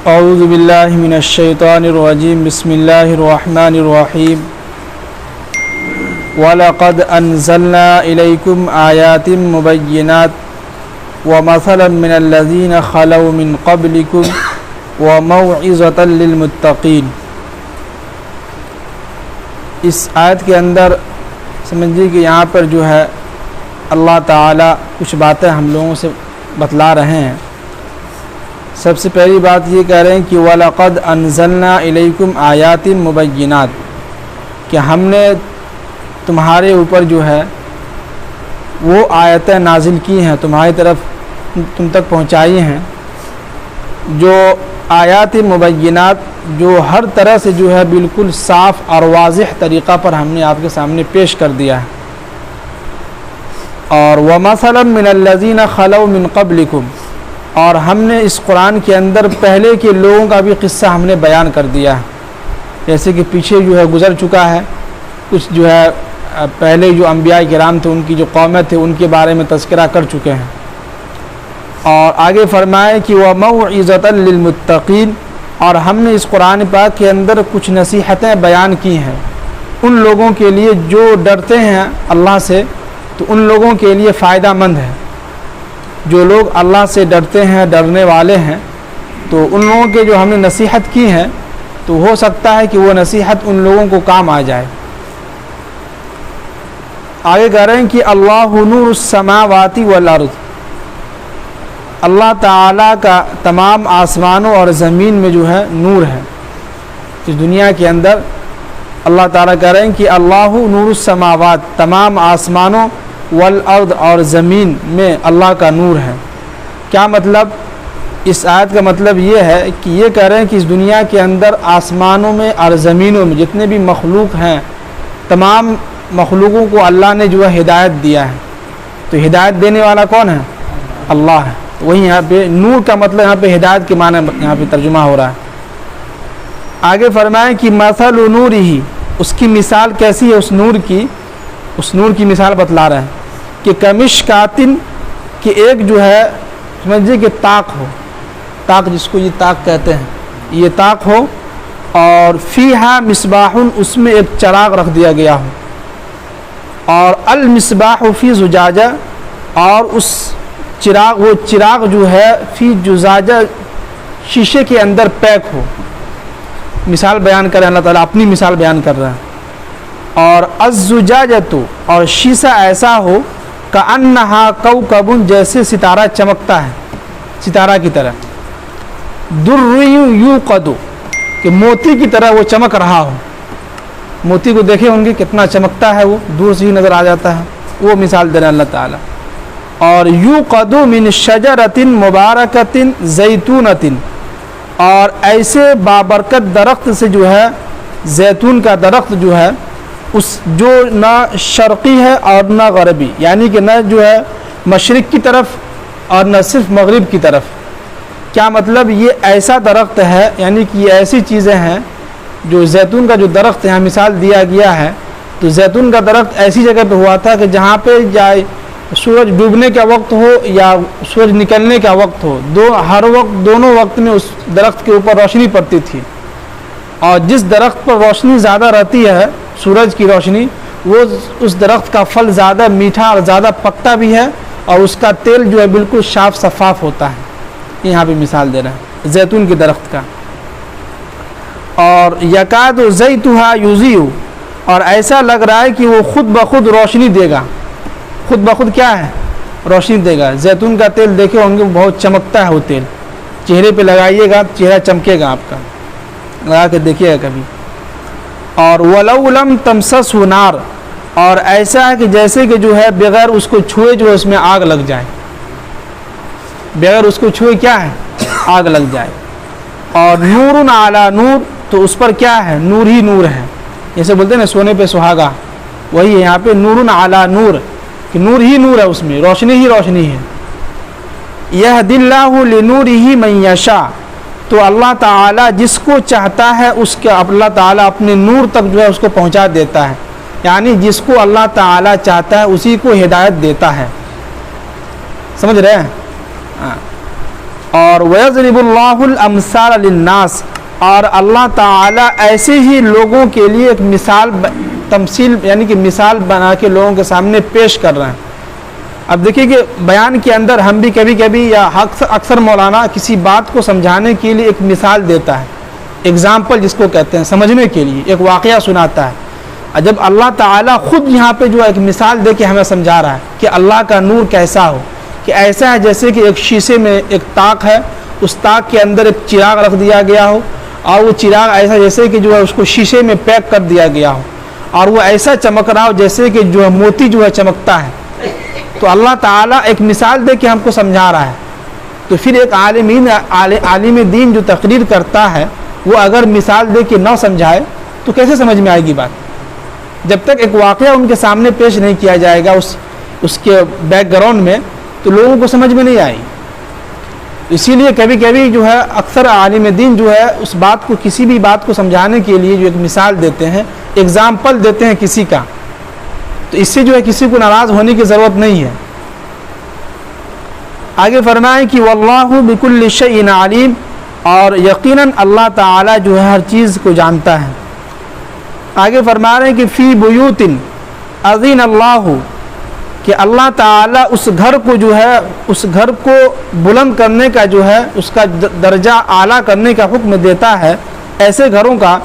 اعوذ باللہ من الشیطان الرجیم بسم اللہ الرحمن الرحیم وَلَقَدْ أَنزَلْنَا إِلَيْكُمْ آيَاتٍ مُبَيِّنَاتٍ وَمَثَلًا مِنَ الَّذِينَ خَلَوْا مِن قَبْلِكُمْ وَمَوْعِظَةً لِلْمُتَّقِينَ۔ اس آیت کے اندر سمجھیے کہ یہاں پر جو ہے اللہ تعالیٰ کچھ باتیں ہم لوگوں سے بتلا رہے ہیں۔ سب سے پہلی بات یہ کہہ رہے ہیں کہ وَلَقَدْ أَنزَلْنَا إِلَيْكُمْ آيَاتٍ مُبَيِّنَاتٍ کہ ہم نے تمہارے اوپر جو ہے وہ آیتیں نازل کی ہیں، تمہاری طرف تم تک پہنچائی ہیں، جو آیات مبینات جو ہر طرح سے جو ہے بالکل صاف اور واضح طریقہ پر ہم نے آپ کے سامنے پیش کر دیا ہے۔ اور وَمَثَلًا مِنَ الَّذِينَ خَلَوْا مِن قَبْلِكُمْ، اور ہم نے اس قرآن کے اندر پہلے کے لوگوں کا بھی قصہ ہم نے بیان کر دیا ہے، جیسے کہ پیچھے جو ہے گزر چکا ہے، کچھ جو ہے پہلے جو انبیاء کرام تھے ان کی جو قومیں تھے ان کے بارے میں تذکرہ کر چکے ہیں۔ اور آگے فرمائے کہ وَمَوْعِظَةً لِلْمُتَّقِينَ، اور ہم نے اس قرآن پاک کے اندر کچھ نصیحتیں بیان کی ہیں ان لوگوں کے لیے جو ڈرتے ہیں اللہ سے، تو ان لوگوں کے لیے فائدہ مند ہے۔ جو لوگ اللہ سے ڈرتے ہیں، ڈرنے والے ہیں، تو ان لوگوں کے جو ہم نے نصیحت کی ہے تو ہو سکتا ہے کہ وہ نصیحت ان لوگوں کو کام آ جائے۔ آگے کہہ رہے ہیں کہ اللہ نور السماوات والارض، اللہ تعالیٰ کا تمام آسمانوں اور زمین میں جو ہے نور ہے۔ اس دنیا کے اندر اللہ تعالیٰ کہہ رہے ہیں کہ اللہ نور السماوات، تمام آسمانوں والارض اور زمین میں اللہ کا نور ہے۔ کیا مطلب؟ اس آیت کا مطلب یہ ہے کہ یہ کہہ رہے ہیں کہ اس دنیا کے اندر آسمانوں میں اور زمینوں میں جتنے بھی مخلوق ہیں، تمام مخلوقوں کو اللہ نے جو ہے ہدایت دیا ہے، تو ہدایت دینے والا کون ہے؟ اللہ ہے۔ وہیں یہاں پہ نور کا مطلب یہاں پہ ہدایت کے معنی یہاں پہ ترجمہ ہو رہا ہے۔ آگے فرمائیں کہ مثل نورہ، اس کی مثال کیسی ہے؟ اس نور کی مثال بتلا رہے ہیں کہ کمشکاتن، کہ ایک جو ہے سمجھیے کہ طاق ہو، طاق جس کو یہ طاق کہتے ہیں، یہ طاق ہو، اور فیہا مصباح، اس میں ایک چراغ رکھ دیا گیا ہو، اور المصباح فی زجاجہ، اور اس وہ چراغ جو ہے فی زجاجہ، شیشے کے اندر پیک ہو۔ مثال بیان کر رہے ہیں اللہ تعالیٰ، اپنی مثال بیان کر رہا ہے۔ اور الزجاجۃ، اور شیشہ ایسا ہو کأنہا کوکب، جیسے ستارہ چمکتا ہے، ستارہ کی طرح، در یوقد، کہ موتی کی طرح وہ چمک رہا ہو۔ موتی کو دیکھے ہوں گے کتنا چمکتا ہے، وہ دور سے ہی نظر آ جاتا ہے، وہ مثال دے رہے ہیں اللہ تعالیٰ۔ اور یوقد من شجرۃ مبارکۃ زیتونۃ، اور ایسے بابرکت درخت سے جو ہے، زیتون کا درخت جو ہے، اس جو نہ شرقی ہے اور نہ غربی، یعنی کہ نہ جو ہے مشرق کی طرف اور نہ صرف مغرب کی طرف۔ کیا مطلب؟ یہ ایسا درخت ہے، یعنی کہ یہ ایسی چیزیں ہیں جو زیتون کا جو درخت یہاں مثال دیا گیا ہے، تو زیتون کا درخت ایسی جگہ پہ ہوا تھا کہ جہاں پہ جائے سورج ڈوبنے کا وقت ہو یا سورج نکلنے کا وقت ہو، ہر وقت دونوں وقت میں اس درخت کے اوپر روشنی پڑتی تھی۔ اور جس درخت پر روشنی زیادہ رہتی ہے، سورج کی روشنی، وہ اس درخت کا پھل زیادہ میٹھا اور زیادہ پکتا بھی ہے، اور اس کا تیل جو ہے بالکل صاف شفاف ہوتا ہے۔ یہاں پہ مثال دے رہے ہیں زیتون کے درخت کا۔ اور یکاد زیتھا یضیء، اور ایسا لگ رہا ہے کہ وہ خود بخود روشنی دے گا۔ خود بخود کیا ہے؟ روشنی دے گا۔ زیتون کا تیل دیکھے ہوں گے، بہت چمکتا ہے وہ تیل، چہرے پہ لگائیے گا چہرہ چمکے گا آپ کا، لگا کے دیکھیے گا کبھی۔ اور وَلَوْ لَمْ تَمْسَسْهُ نَارٌ، اور ایسا ہے کہ جیسے کہ جو ہے بغیر اس کو چھوئے جو ہے اس میں آگ لگ جائے، بغیر اس کو چھوئے کیا ہے؟ آگ لگ جائے۔ اور نور علی نور، تو اس پر کیا ہے؟ نور ہی نور ہے، جیسے بولتے ہیں نا سونے پہ سہاگا، وہی ہے یہاں پہ نور علی نور، کہ نور ہی نور ہے، اس میں روشنی ہی روشنی ہے۔ یہدی اللہ لنورہ من یشاء، تو اللہ تعالیٰ جس کو چاہتا ہے اس کے اللہ تعالیٰ اپنے نور تک جو ہے اس کو پہنچا دیتا ہے، یعنی جس کو اللہ تعالیٰ چاہتا ہے اسی کو ہدایت دیتا ہے۔ سمجھ رہے ہیں؟ اور وَيَضْرِبُ اللَّهُ الْأَمْثَالَ لِلنَّاسِ، اور اللہ تعالیٰ ایسے ہی لوگوں کے لیے ایک مثال تمثیل یعنی کہ مثال بنا کے لوگوں کے سامنے پیش کر رہے ہیں۔ اب دیکھیے کہ بیان کے اندر ہم بھی کبھی کبھی یا اکثر مولانا کسی بات کو سمجھانے کے لیے ایک مثال دیتا ہے، اگزامپل جس کو کہتے ہیں، سمجھنے کے لیے ایک واقعہ سناتا ہے۔ اور جب اللہ تعالیٰ خود یہاں پہ جو ایک مثال دے کے ہمیں سمجھا رہا ہے کہ اللہ کا نور کیسا ہو، کہ ایسا ہے جیسے کہ ایک شیشے میں ایک تاک ہے، اس تاک کے اندر ایک چراغ رکھ دیا گیا ہو، اور وہ چراغ ایسا جیسے کہ جو ہے اس کو شیشے میں پیک کر دیا گیا ہو، اور وہ ایسا چمک رہا ہو جیسے کہ جو ہے موتی جو ہے چمکتا ہے۔ تو اللہ تعالیٰ ایک مثال دے کے ہم کو سمجھا رہا ہے۔ تو پھر ایک عالم دین جو تقریر کرتا ہے وہ اگر مثال دے کے نہ سمجھائے تو کیسے سمجھ میں آئے گی بات؟ جب تک ایک واقعہ ان کے سامنے پیش نہیں کیا جائے گا اس کے بیک گراؤنڈ میں، تو لوگوں کو سمجھ میں نہیں آئے گی۔ اسی لیے کبھی کبھی جو ہے اکثر عالم دین جو ہے اس بات کو، کسی بھی بات کو سمجھانے کے لیے جو ایک مثال دیتے ہیں، اگزامپل دیتے ہیں کسی کا، تو اس سے جو ہے کسی کو ناراض ہونے کی ضرورت نہیں ہے۔ آگے فرمائیں کہ واللہ بکل شیء علیم، اور یقیناً اللہ تعالیٰ جو ہے ہر چیز کو جانتا ہے۔ آگے فرما رہے ہیں کہ فی بیوت اذن اللہ، کہ اللہ تعالیٰ اس گھر کو جو ہے، اس گھر کو بلند کرنے کا جو ہے، اس کا درجہ اعلیٰ کرنے کا حکم دیتا ہے، ایسے گھروں کا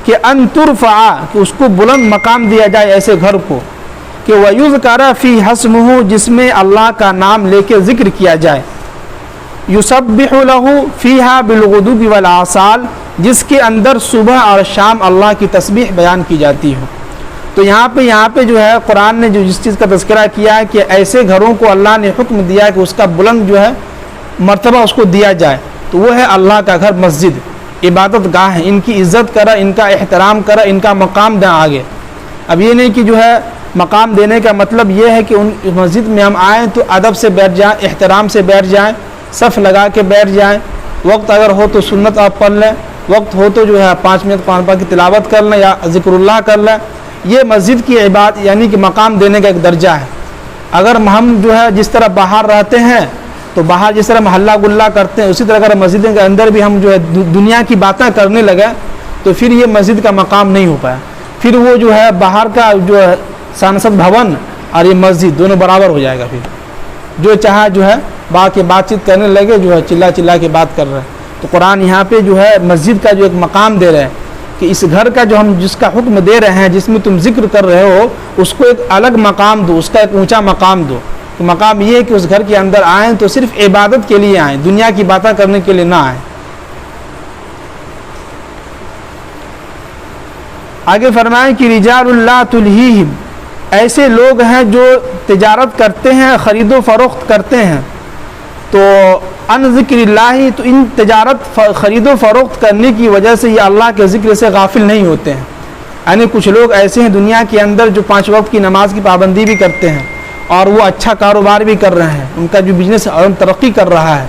کہ ان ترفع، کہ اس کو بلند مقام دیا جائے ایسے گھر کو، کہ وَيُذْكَرَ فِي حَسْمُهُ، جس میں اللہ کا نام لے کے ذکر کیا جائے، يُسَبِّحُ لَهُ فِيهَا بِالْغُدُوِّ وَالْآصَالِ، جس کے اندر صبح اور شام اللہ کی تسبیح بیان کی جاتی ہو۔ تو یہاں پہ جو ہے قرآن نے جو جس چیز کا تذکرہ کیا ہے کہ ایسے گھروں کو اللہ نے حکم دیا کہ اس کا بلند جو ہے مرتبہ اس کو دیا جائے، تو وہ ہے اللہ کا گھر، مسجد، عبادت گاہ ہے، ان کی عزت کرا، ان کا احترام کرا، ان کا مقام دیں آگے۔ اب یہ نہیں کہ جو ہے مقام دینے کا مطلب یہ ہے کہ ان مسجد میں ہم آئیں تو ادب سے بیٹھ جائیں، احترام سے بیٹھ جائیں، صف لگا کے بیٹھ جائیں، وقت اگر ہو تو سنت آپ پڑھ لیں، وقت ہو تو جو ہے 5 منٹ قرآن پاک کی تلاوت کر لیں یا ذکر اللہ کر لیں۔ یہ مسجد کی عبادت یعنی کہ مقام دینے کا ایک درجہ ہے۔ اگر ہم جو ہے جس طرح باہر رہتے ہیں تو باہر جس طرح محلہ گلہ کرتے ہیں، اسی طرح اگر مسجد کے اندر بھی ہم جو ہے دنیا کی باتیں کرنے لگے تو پھر یہ مسجد کا مقام نہیں ہو پایا، پھر وہ جو ہے باہر کا جو ہے سانسد بھون اور یہ مسجد دونوں برابر ہو جائے گا۔ پھر جو چاہا جو ہے بات چیت کرنے لگے، جو ہے چلا کے بات کر رہے ہیں۔ تو قرآن یہاں پہ جو ہے مسجد کا جو ایک مقام دے رہے ہیں کہ اس گھر کا جو ہم جس کا حکم دے رہے ہیں، جس میں تم ذکر کر رہے ہو، اس کو ایک الگ مقام دو، اس کا ایک اونچا مقام دو۔ تو مقام یہ ہے کہ اس گھر کے اندر آئیں تو صرف عبادت کے لیے آئیں، دنیا کی باتیں کرنے کے لیے نہ آئیں۔ آگے فرمائیں کہ رجال اللہ تلہیہم، ایسے لوگ ہیں جو تجارت کرتے ہیں، خرید و فروخت کرتے ہیں، تو ان ذکر اللہ، تو ان تجارت خرید و فروخت کرنے کی وجہ سے یہ اللہ کے ذکر سے غافل نہیں ہوتے ہیں۔ یعنی کچھ لوگ ایسے ہیں دنیا کے اندر جو 5 وقت کی نماز کی پابندی بھی کرتے ہیں اور وہ اچھا کاروبار بھی کر رہے ہیں، ان کا جو بزنس اور ترقی کر رہا ہے،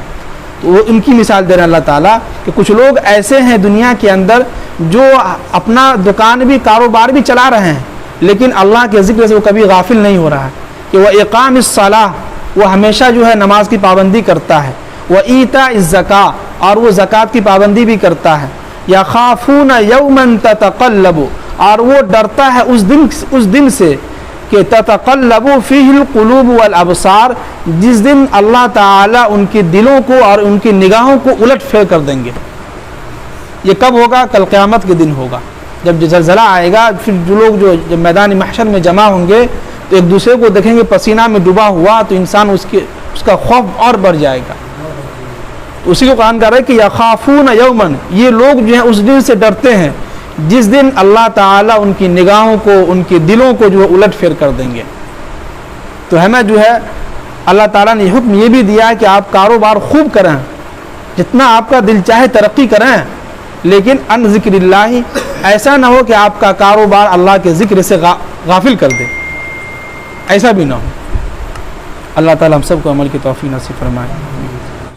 تو وہ ان کی مثال دے رہے ہیں اللہ تعالیٰ کہ کچھ لوگ ایسے ہیں دنیا کے اندر جو اپنا دکان بھی کاروبار بھی چلا رہے ہیں لیکن اللہ کے ذکر سے وہ کبھی غافل نہیں ہو رہا ہے، کہ وہ اقام الصلاۃ، وہ ہمیشہ جو ہے نماز کی پابندی کرتا ہے، وہ ایتاء الزکاۃ، اور وہ زکوٰۃ کی پابندی بھی کرتا ہے، یخافون یوما تتقلب، اور وہ ڈرتا ہے اس دن سے کہ تتقلب فیہ القلوب والابصار، جس دن اللہ تعالیٰ ان کے دلوں کو اور ان کی نگاہوں کو الٹ پھیر کر دیں گے۔ یہ کب ہوگا؟ کل قیامت کے دن ہوگا، جب زلزلہ آئے گا، پھر جو لوگ جب میدان محشر میں جمع ہوں گے تو ایک دوسرے کو دیکھیں گے پسینہ میں ڈوبا ہوا، تو انسان اس کا خوف اور بڑھ جائے گا۔ تو اسی کو قرآن کہہ رہا ہے کہ یخافون یومن، یہ لوگ جو ہیں اس دن سے ڈرتے ہیں جس دن اللہ تعالیٰ ان کی نگاہوں کو، ان کے دلوں کو جو ہے الٹ پھیر کر دیں گے۔ تو ہمیں جو ہے اللہ تعالیٰ نے حکم یہ بھی دیا ہے کہ آپ کاروبار خوب کریں، جتنا آپ کا دل چاہے ترقی کریں، لیکن ان ذکر اللہ، ایسا نہ ہو کہ آپ کا کاروبار اللہ کے ذکر سے غافل کر دے، ایسا بھی نہ ہو۔ اللہ تعالیٰ ہم سب کو عمل کی توفیق نصیب فرمائے۔